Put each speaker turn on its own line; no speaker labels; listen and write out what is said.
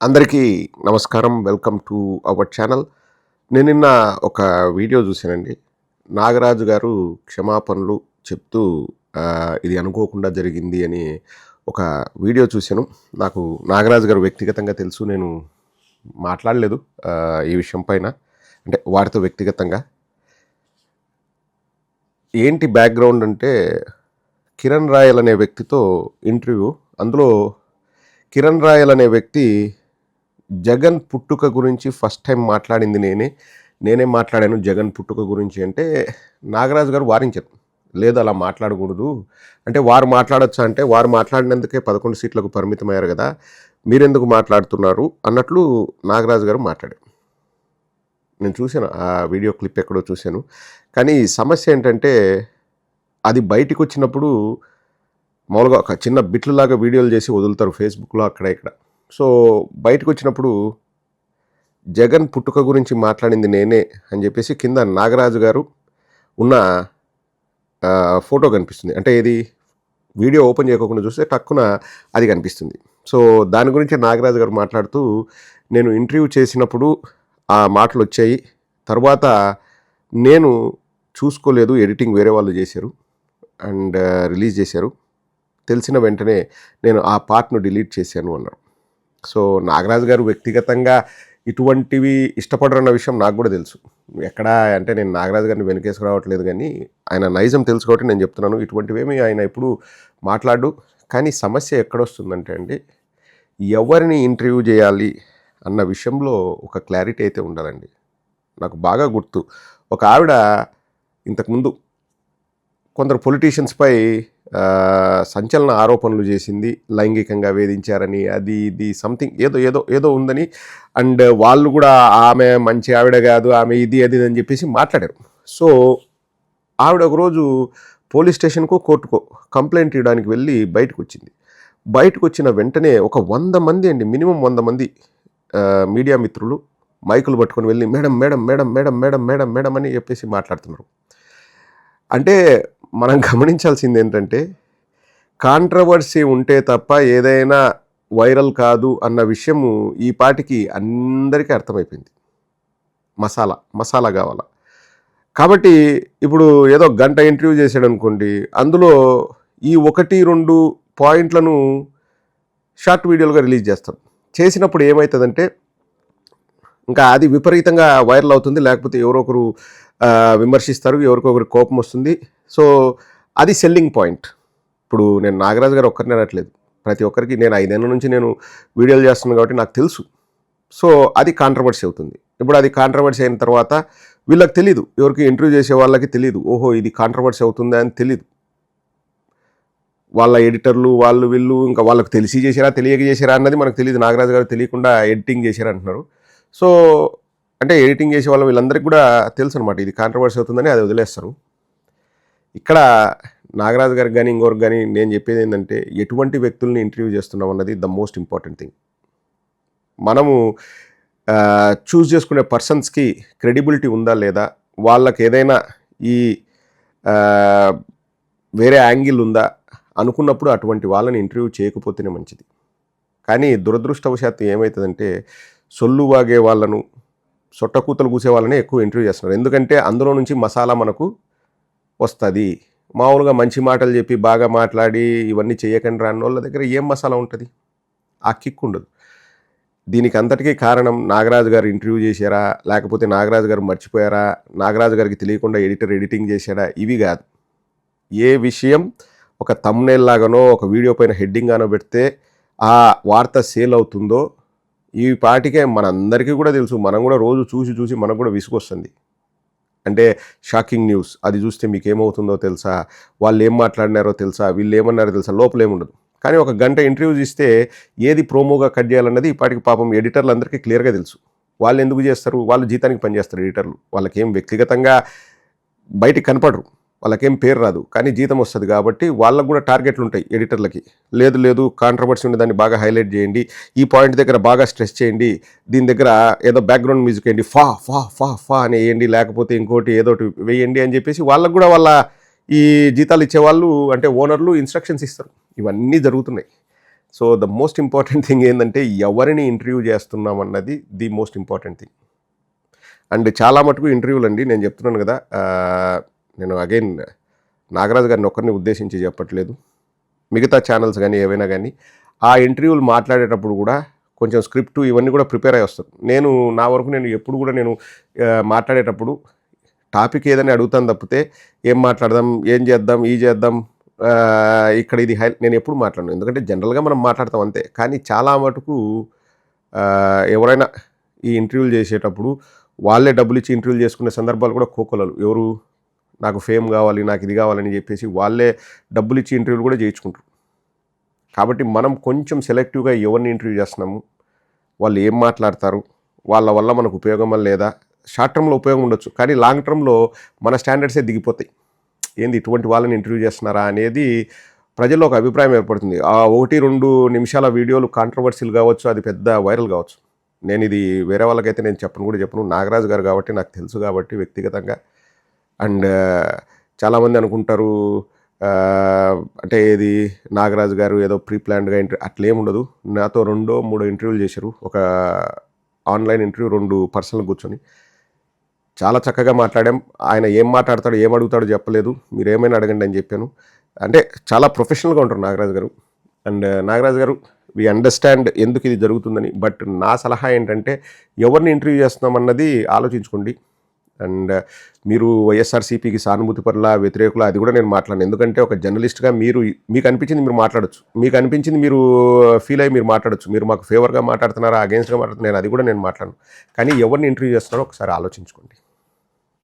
అందరికీ నమస్కారం. Welcome to our channel. నేను నిన్న ఒక వీడియో చూశానండి. నాగరాజు గారు క్షమాపణలు చెప్తూ ఇది అనుకోకుండా జరిగింది అని ఒక వీడియో చూశాను. నాకు నాగరాజు గారు వ్యక్తిగతంగా తెలుసు. నేను మాట్లాడలేదు ఈ విషయం పైన, అంటే వారితో వ్యక్తిగతంగా. ఏంటి బ్యాక్గ్రౌండ్ అంటే, కిరణ్ రాయల్ అనే వ్యక్తితో ఇంటర్వ్యూ. అందులో కిరణ్ రాయల్ అనే వ్యక్తి జగన్ పుట్టుక గురించి ఫస్ట్ టైం మాట్లాడింది నేనే మాట్లాడాను జగన్ పుట్టుక గురించి అంటే, నాగరాజు గారు వారించారు. లేదు అలా మాట్లాడకూడదు అంటే, వారు మాట్లాడొచ్చా అంటే, వారు మాట్లాడినందుకే 11 సీట్లకు పరిమితమయ్యారు కదా, మీరెందుకు మాట్లాడుతున్నారు అన్నట్లు నాగరాజు గారు మాట్లాడారు. నేను చూశాను ఆ వీడియో క్లిప్, ఎక్కడో చూశాను. కానీ సమస్య ఏంటంటే, అది బయటికి వచ్చినప్పుడు మామూలుగా ఒక చిన్న బిట్లులాగా వీడియోలు చేసి వదులుతారు ఫేస్బుక్లో అక్కడ ఇక్కడ. సో బయటకు వచ్చినప్పుడు జగన్ పుట్టుక గురించి మాట్లాడింది నేనే అని చెప్పేసి కింద నాగరాజు గారు ఉన్న ఫోటో కనిపిస్తుంది. అంటే ఇది వీడియో ఓపెన్ చేయకుండా చూస్తే టక్కున అది కనిపిస్తుంది. సో దాని గురించి నాగరాజు గారు మాట్లాడుతూ, నేను ఇంటర్వ్యూ చేసినప్పుడు ఆ మాటలు వచ్చాయి, తర్వాత నేను చూసుకోలేదు, ఎడిటింగ్ వేరే వాళ్ళు చేశారు అండ్ రిలీజ్ చేశారు, తెలిసిన వెంటనే నేను ఆ పార్ట్ను డిలీట్ చేశాను అన్నారు. సో నాగరాజు గారు వ్యక్తిగతంగా ఇటువంటివి ఇష్టపడరన్న విషయం నాకు కూడా తెలుసు. ఎక్కడ అంటే, నేను నాగరాజు గారిని వెనకేసుకు రావట్లేదు, కానీ ఆయన నైజం తెలుసు కాబట్టి నేను చెప్తున్నాను. ఇటువంటివేమీ ఆయన ఎప్పుడు మాట్లాడు. కానీ సమస్య ఎక్కడొస్తుందంటే అండి, ఎవరిని ఇంటర్వ్యూ చేయాలి అన్న విషయంలో ఒక క్లారిటీ అయితే ఉండాలండి. నాకు బాగా గుర్తు, ఒక ఆవిడ ఇంతకుముందు కొందరు పొలిటీషియన్స్పై సంచలన ఆరోపణలు చేసింది, లైంగికంగా వేధించారని, అది ఇది సంథింగ్ ఏదో ఏదో ఏదో ఉందని. అండ్ వాళ్ళు కూడా ఆమె మంచి ఆవిడ కాదు, ఆమె ఇది అది అని చెప్పేసి మాట్లాడారు. సో ఆవిడ ఒకరోజు పోలీస్ స్టేషన్కో కోర్టుకో కంప్లైంట్ ఇవ్వడానికి వెళ్ళి బయటకు వచ్చింది. బయటకు వచ్చిన వెంటనే ఒక 100 మంది అండి, మినిమం 100 మంది మీడియా మిత్రులు మైకులు పట్టుకొని వెళ్ళి madam madam madam madam madam madam madam అని చెప్పేసి మాట్లాడుతున్నారు. అంటే మనం గమనించాల్సింది ఏంటంటే, కాంట్రవర్సీ ఉంటే తప్ప ఏదైనా వైరల్ కాదు అన్న విషయము ఈ పాటికి అందరికీ అర్థమైపోయింది. మసాలా కావాలా. కాబట్టి ఇప్పుడు ఏదో గంట ఇంటర్వ్యూ చేశాడు అనుకోండి, అందులో ఈ 1-2 పాయింట్లను షార్ట్ వీడియోలుగా రిలీజ్ చేస్తాం. చేసినప్పుడు ఏమవుతుందంటే, ఇంకా అది విపరీతంగా వైరల్ అవుతుంది, లేకపోతే ఎవరొకరు విమర్శిస్తారు, ఎవరికొకరు కోపం వస్తుంది. సో అది సెల్లింగ్ పాయింట్. ఇప్పుడు నేను నాగరాజు గారు ఒక్కరిని అనట్లేదు, ప్రతి ఒక్కరికి. నేను 5 ఏళ్ళ నుంచి నేను వీడియోలు చేస్తున్నాను కాబట్టి నాకు తెలుసు. సో అది కాంట్రవర్సీ అవుతుంది. ఇప్పుడు అది కాంట్రవర్సీ అయిన తర్వాత వీళ్ళకి తెలీదు, ఎవరికి ఇంటర్వ్యూ చేసే వాళ్ళకి తెలీదు, ఓహో ఇది కాంట్రవర్సీ అవుతుందా అని తెలీదు. వాళ్ళ ఎడిటర్లు వాళ్ళు వీళ్ళు ఇంకా వాళ్ళకి తెలిసి చేశారా తెలియక చేశారా అన్నది మనకు తెలియదు. నాగరాజు గారు తెలియకుండా ఎడిటింగ్ చేశారా అంటున్నారు. సో అంటే ఎడిటింగ్ చేసే వాళ్ళు వీళ్ళందరికీ కూడా తెలుసు అనమాట, ఇది కాంట్రవర్సీ అవుతుందని, అది వదిలేస్తారు. ఇక్కడ నాగరాజు గారికి కానీ ఇంకొకరికి కానీ నేను చెప్పేది ఏంటంటే, ఎటువంటి వ్యక్తుల్ని ఇంటర్వ్యూ చేస్తున్నాం అన్నది ద మోస్ట్ ఇంపార్టెంట్ థింగ్. మనము చూస్ చేసుకునే పర్సన్స్కి క్రెడిబిలిటీ ఉందా లేదా, వాళ్ళకి ఏదైనా ఈ వేరే యాంగిల్ ఉందా అనుకున్నప్పుడు అటువంటి వాళ్ళని ఇంటర్వ్యూ చేయకపోతేనే మంచిది. కానీ దురదృష్టవశాత్తు ఏమవుతుందంటే, సొల్లు వాగే వాళ్ళను, సొట్టకూతలు కూసే వాళ్ళని ఎక్కువ ఇంటర్వ్యూ చేస్తున్నారు. ఎందుకంటే అందులో నుంచి మసాలా మనకు వస్తుంది. మామూలుగా మంచి మాటలు చెప్పి బాగా మాట్లాడి ఇవన్నీ చేయకండి రాని వాళ్ళ దగ్గర ఏం మసాలా ఉంటుంది? ఆ కిక్ ఉండదు. దీనికి అంతటికీ కారణం నాగరాజు గారు ఇంటర్వ్యూ చేశారా, లేకపోతే నాగరాజు గారు మర్చిపోయారా, నాగరాజు గారికి తెలియకుండా ఎడిటర్ ఎడిటింగ్ చేశాడా, ఇవి కాదు. ఏ విషయం ఒక థంబ్నెయిల్ లాగానో ఒక వీడియో పైన హెడ్డింగ్ గానో పెడితే ఆ వార్త సేల్ అవుతుందో ఈ పాటికే మనందరికీ కూడా తెలుసు. మనం కూడా రోజు చూసి మనకు కూడా విసుగొస్తుంది. అంటే షాకింగ్ న్యూస్, అది చూస్తే మీకు ఏమవుతుందో తెలుసా, వాళ్ళు ఏం మాట్లాడినారో తెలుసా, వీళ్ళు ఏమన్నారో తెలుసా, లోపల ఏముండదు. కానీ ఒక గంట ఇంటర్వ్యూస్ ఇస్తే ఏది ప్రోమోగా కట్ చేయాలన్నది ఇప్పటికి పాపం ఎడిటర్లు అందరికీ క్లియర్గా తెలుసు. వాళ్ళు ఎందుకు చేస్తారు? వాళ్ళు జీతానికి పనిచేస్తారు ఎడిటర్లు. వాళ్ళకేం వ్యక్తిగతంగా బయటికి కనపడరు, వాళ్ళకేం పేరు రాదు, కానీ జీతం వస్తుంది కాబట్టి వాళ్ళకు కూడా టార్గెట్లు ఉంటాయి ఎడిటర్లకి. లేదు కాంట్రవర్సీ ఉండే దాన్ని బాగా హైలైట్ చేయండి, ఈ పాయింట్ దగ్గర బాగా స్ట్రెస్ చేయండి, దీని దగ్గర ఏదో బ్యాక్గ్రౌండ్ మ్యూజిక్ వేయండి, ఫా ఫా ఫా ఫా అని వేయండి, లేకపోతే ఇంకోటి ఏదోటి వేయండి అని చెప్పేసి వాళ్ళకు కూడా వాళ్ళ ఈ జీతాలు ఇచ్చేవాళ్ళు అంటే ఓనర్లు ఇన్స్ట్రక్షన్స్ ఇస్తారు. ఇవన్నీ జరుగుతున్నాయి. So the most important thing ఏంటంటే ఎవరిని ఇంటర్వ్యూ చేస్తున్నాం అన్నది the most important thing. And చాలా మటుకు ఇంటర్వ్యూలు అండి, నేను చెప్తున్నాను కదా, నేను అగైన్ నాగరాజు గారిని ఒక్కరిని ఉద్దేశించి చెప్పట్లేదు, మిగతా ఛానల్స్ కానీ ఏవైనా కానీ ఆ ఇంటర్వ్యూలు మాట్లాడేటప్పుడు కూడా కొంచెం స్క్రిప్ట్ ఇవన్నీ కూడా ప్రిపేర్ అయ్యి వస్తాను. నేను నా వరకు నేను ఎప్పుడు కూడా నేను మాట్లాడేటప్పుడు టాపిక్ ఏదని అడుగుతాను తప్పితే ఏం మాట్లాడదాం, ఏం చేద్దాం, ఈ చేద్దాం, ఇక్కడ ఇది నేను ఎప్పుడు మాట్లాడను. ఎందుకంటే జనరల్గా మనం మాట్లాడతాం అంతే. కానీ చాలా మటుకు ఎవరైనా ఈ ఇంటర్వ్యూలు చేసేటప్పుడు వాళ్ళే డబ్బులు ఇచ్చి ఇంటర్వ్యూలు చేసుకునే సందర్భాలు కూడా కోకొలలు. ఎవరు నాకు ఫేమ్ కావాలి, నాకు ఇది కావాలని చెప్పేసి వాళ్ళే డబ్బులు ఇచ్చి ఇంటర్వ్యూలు కూడా చేయించుకుంటారు. కాబట్టి మనం కొంచెం సెలెక్టివ్గా ఎవరిని ఇంటర్వ్యూ చేస్తున్నాము, వాళ్ళు ఏం మాట్లాడతారు, వాళ్ళ వల్ల మనకు ఉపయోగం లేదా, షార్ట్ టర్మ్లో ఉపయోగం ఉండొచ్చు, కానీ లాంగ్ టర్మ్లో మన స్టాండర్డ్సే దిగిపోతాయి. ఏంది ఇటువంటి వాళ్ళని ఇంటర్వ్యూ చేస్తున్నారా అనేది ప్రజల్లో ఒక అభిప్రాయం ఏర్పడుతుంది. ఆ 1-2 నిమిషాల వీడియోలు కాంట్రవర్సీలు కావచ్చు, అది పెద్ద వైరల్ కావచ్చు. నేను ఇది వేరే వాళ్ళకైతే నేను చెప్పను. నాగరాజు గారు కాబట్టి నాకు తెలుసు కాబట్టి వ్యక్తిగతంగా. అండ్ చాలామంది అనుకుంటారు అంటే ఇది నాగరాజు గారు ఏదో ప్రీ ప్లాన్డ్గా అట్లేముండదు. నాతో 2-3 ఇంటర్వ్యూలు చేశారు. ఒక ఆన్లైన్ ఇంటర్వ్యూ, 2 పర్సనల్ కూర్చొని చాలా చక్కగా మాట్లాడాం. ఆయన ఏం మాట్లాడతాడో ఏం అడుగుతాడో చెప్పలేదు, మీరు ఏమైనా అడగండి అని చెప్పాను. అంటే చాలా ప్రొఫెషనల్గా ఉంటారు నాగరాజు గారు. అండ్ నాగరాజు గారు, వి అండర్స్టాండ్ ఎందుకు ఇది జరుగుతుందని. బట్ నా సలహా ఏంటంటే ఎవరిని ఇంటర్వ్యూ చేస్తున్నామన్నది ఆలోచించుకోండి. అండ్ మీరు వైఎస్ఆర్సీపీకి సానుభూతి పరుల వ్యతిరేకుల అది కూడా నేను మాట్లాడను. ఎందుకంటే ఒక జర్నలిస్ట్గా మీకు అనిపించింది మీరు మాట్లాడచ్చు, మీకు అనిపించింది మీరు ఫీల్ అయ్యి మీరు మాట్లాడచ్చు. మీరు మాకు ఫేవర్గా మాట్లాడుతున్నారా, అగేన్స్ట్గా మాట్లాడుతున్నారు, అది కూడా నేను మాట్లాడను. కానీ ఎవరిని ఇంటర్వ్యూ చేస్తున్నారో ఒకసారి ఆలోచించుకోండి.